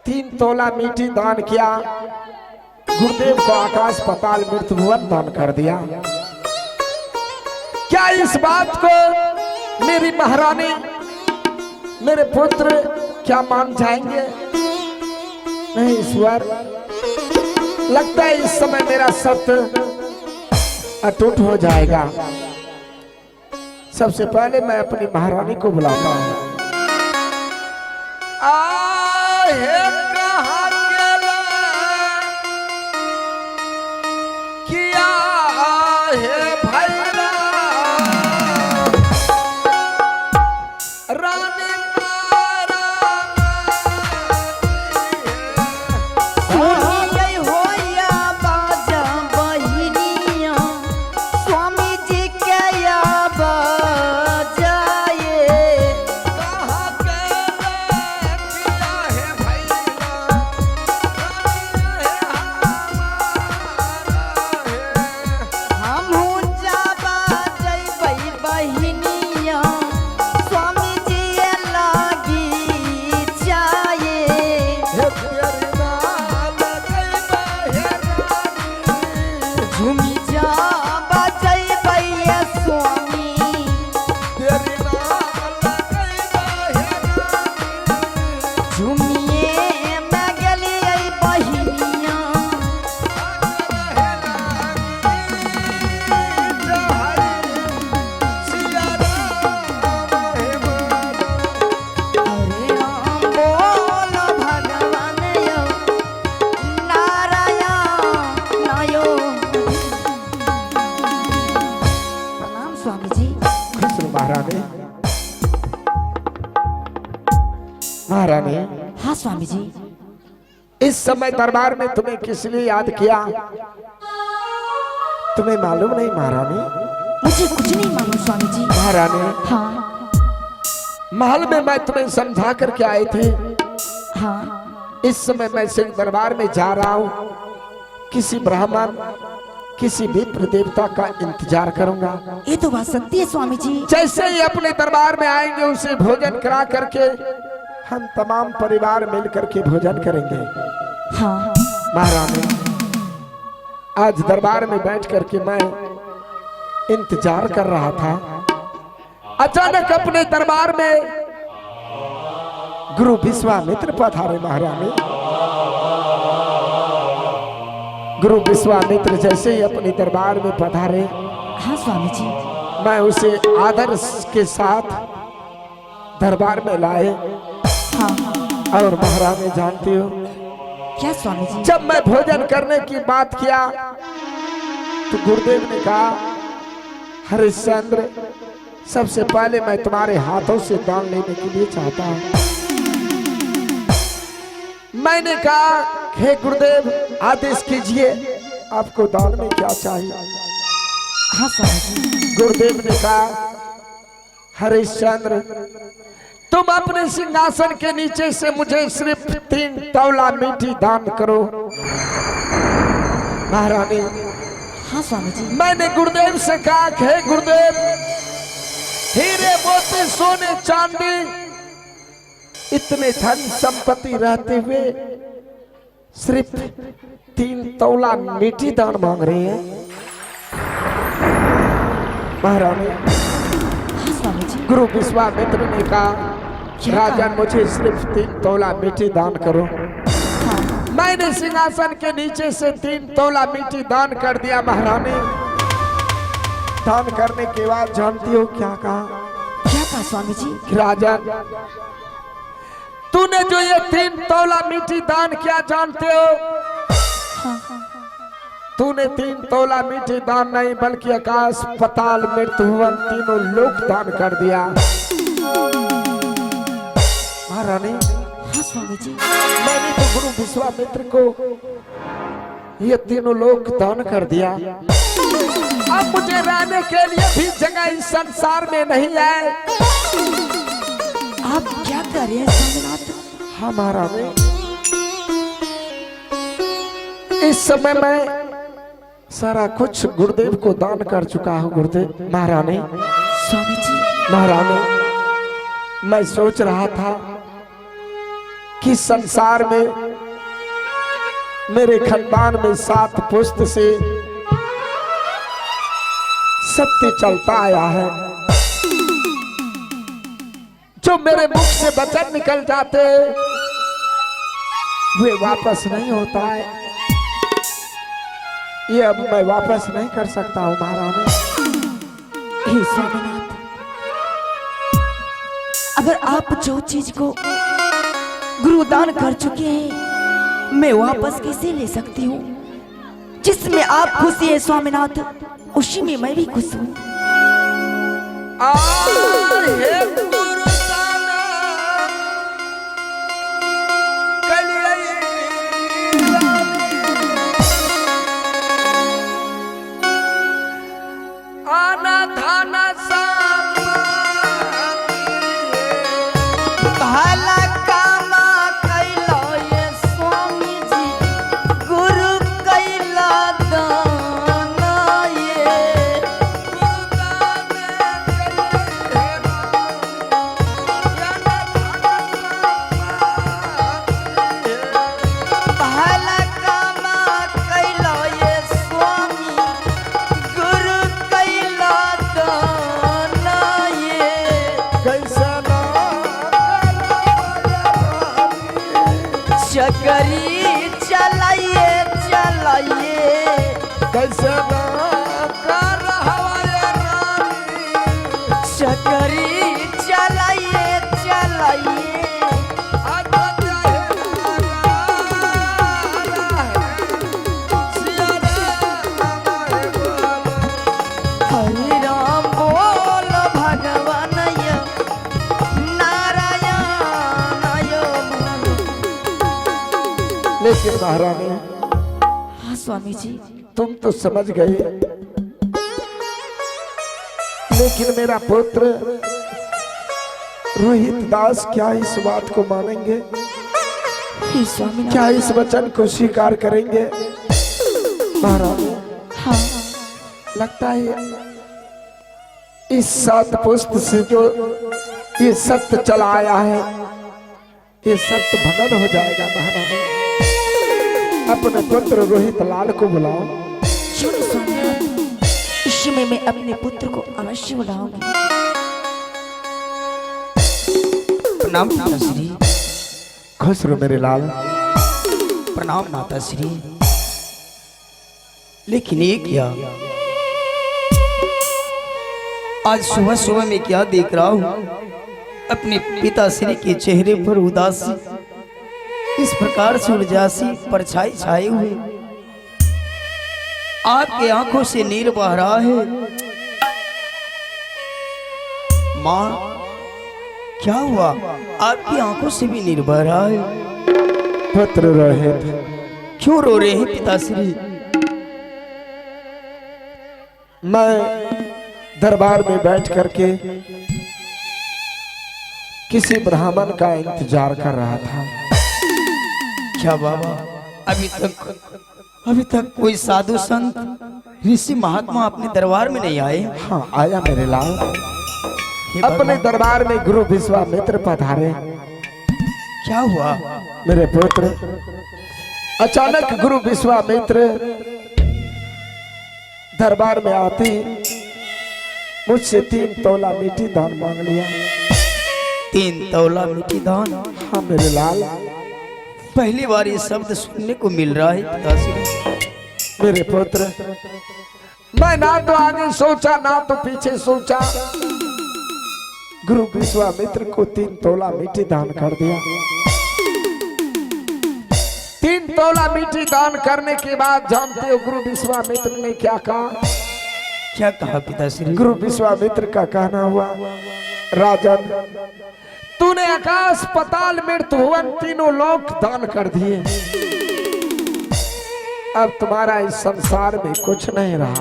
3 तोला मीठी दान किया, गुरुदेव को आकाश पाताल मृत्यु भुवन दान कर दिया। क्या इस बात को मेरी महारानी, मेरे पुत्र क्या मान जाएंगे? नहीं ईश्वर, लगता है इस समय मेरा सत्य अटूट हो जाएगा। सबसे पहले मैं अपनी महारानी को बुलाता हूं। आहे कहाँ गेला किया है भैरा रानी महारानी। हाँ स्वामी जी। इस समय दरबार में तुम्हें किस लिए याद किया तुम्हें मालूम नहीं महारानी? मुझे कुछ नहीं मालूम स्वामी जी। महारानी, हाँ महल में मैं तुम्हें समझा करके आए थे। हाँ। इस समय मैं सिंह दरबार में जा रहा हूँ। किसी ब्राह्मण, किसी विप्र देवता का इंतजार करूंगा। ये तो बात सत्य है स्वामी जी। जैसे ही अपने दरबार में आएंगे उसे भोजन करा करके हम तमाम परिवार मिल करके भोजन करेंगे। हाँ महारानी, आज दरबार में बैठ करके मैं इंतजार कर रहा था। अचानक अपने दरबार में गुरु विश्वामित्र पधारे। महारानी, गुरु विश्वामित्र जैसे ही अपने दरबार में पधारे, हाँ स्वामी जी, मैं उसे आदर के साथ दरबार में लाए। हाँ। और महारानी जानती हो क्या स्वामी जी? जब मैं भोजन करने की बात किया तो गुरुदेव ने कहा, हरिश्चंद्र, सबसे पहले मैं तुम्हारे हाथों से दान लेने के लिए चाहता हूं। मैंने कहा, हे गुरुदेव आदेश कीजिए, आपको दान में क्या चाहिए? हाँ स्वामी जी। गुरुदेव ने कहा, हरिश्चंद्र, तुम अपने सिंहासन के नीचे से मुझे सिर्फ 3 तौला मीठी दान करो। महारानी, हाँ स्वामी जी। मैंने गुरुदेव से कहा, हे गुरुदेव, हीरे मोती सोने चांदी इतने धन संपत्ति रहते हुए सिर्फ 3 तौला मीठी दान मांग रहे हैं। महारानी, हाँ स्वामी जी। गुरु विश्वामित्र ने कहा, राजन, मुझे सिर्फ 3 तौला मीठी दान करो। हाँ। मैंने सिंहासन के नीचे से 3 तौला मीठी दान कर दिया। महारानी, दान करने के बाद जानती हो क्या कहा? क्या कहा स्वामी जी? राजन, तूने जो ये 3 तौला मीठी दान किया, जानते हो? हाँ। तूने 3 तौला मीठी दान नहीं बल्कि आकाश पाताल मृत्यु भुवन तीनों लोक दान कर दिया। महारानी, हाँ स्वामी जी। मैंने तो गुरु विश्वामित्र को ये तीनों लोक दान कर दिया। अब मुझे रहने के लिए भी जगह इस संसार में नहीं है। आप क्या कर रहे हैं स्वामीनाथ? हाँ महारानी, इस समय मैं सारा कुछ गुरुदेव को दान कर चुका हूँ। गुरुदेव, महारानी, स्वामी जी। महारानी, मैं सोच रहा था कि संसार में मेरे खानदान में 7 पुश्त से सत्य चलता आया है। जो मेरे मुख से वचन निकल जाते वे वापस नहीं होता है। ये अब मैं वापस नहीं कर सकता हूं महारानी। हे स्वामीनाथ, अगर आप जो चीज को गुरुदान कर चुके हैं मैं वापस कैसे ले सकती हूँ? जिसमें आप खुशी है स्वामीनाथ उसी में मैं भी खुश हूँ। चकरी चलाइए चलाइए कैसे चकरी चलाइए चलाइए हरे राम बोल भगवान नारायण। लेकिन महारानी हाँ स्वामी जी। तुम तो समझ गए, लेकिन मेरा पुत्र रोहित दास क्या इस बात को मानेंगे? हे स्वामीनाथ। क्या इस वचन को स्वीकार करेंगे? महारानी हाँ लगता है इस 7 पुस्त से जो ये सत्य चला आया है ये सत्य भंगन हो जाएगा। महारानी अपने पुत्र रोहित लाल को बुलाओ। चलो स्वामीनाथ, इस समय मैं अपने पुत्र को अवश्य बुलाऊंगी। प्रणाम माताश्री। खुश रहो मेरे लाल। प्रणाम माताश्री। लेकिन ये क्या, आज सुबह सुबह मैं क्या देख रहा हूँ? अपने पिताश्री के चेहरे पर उदासी, इस प्रकार से उदासी परछाई छाए हुए, आपके आंखों से नीर बह रहा है। माँ क्या हुआ? आपकी आंखों से भी नीर बह रहा है। पुत्र रोहित क्यों रो रहे हैं पिताश्री? मैं दरबार में बैठ करके किसी ब्राह्मण का इंतजार कर रहा था। क्या बाबा, अभी तक कोई साधु संत ऋषि महात्मा अपने दरबार में नहीं आए? हाँ आया मेरे लाल। हे अपने भगवान, दरबार में गुरु विश्वामित्र पधारे। क्या हुआ? मेरे पुत्र अचानक गुरु विश्वामित्र दरबार में आते ही मुझसे 3 तोला मीठी दान मांग लिया। 3 तोला मीठी दान? हाँ मेरे लाल। पहली बार ये शब्द सुनने को मिल रहा है पिताश्री। मेरे पुत्र मैं ना तो आगे सोचा ना तो पीछे सोचा, गुरु विश्वामित्र को 3 तोला मीठी दान कर दिया। 3 तोला मीठी दान करने के बाद जानते हो गुरु विश्वामित्र ने क्या कहा? क्या कहा पिताश्री? गुरु विश्वामित्र का कहना हुआ, राजन तूने आकाश पाताल मृत्यु भुवन तीनों लोक दान कर दिए, अब तुम्हारा इस संसार में कुछ नहीं रहा।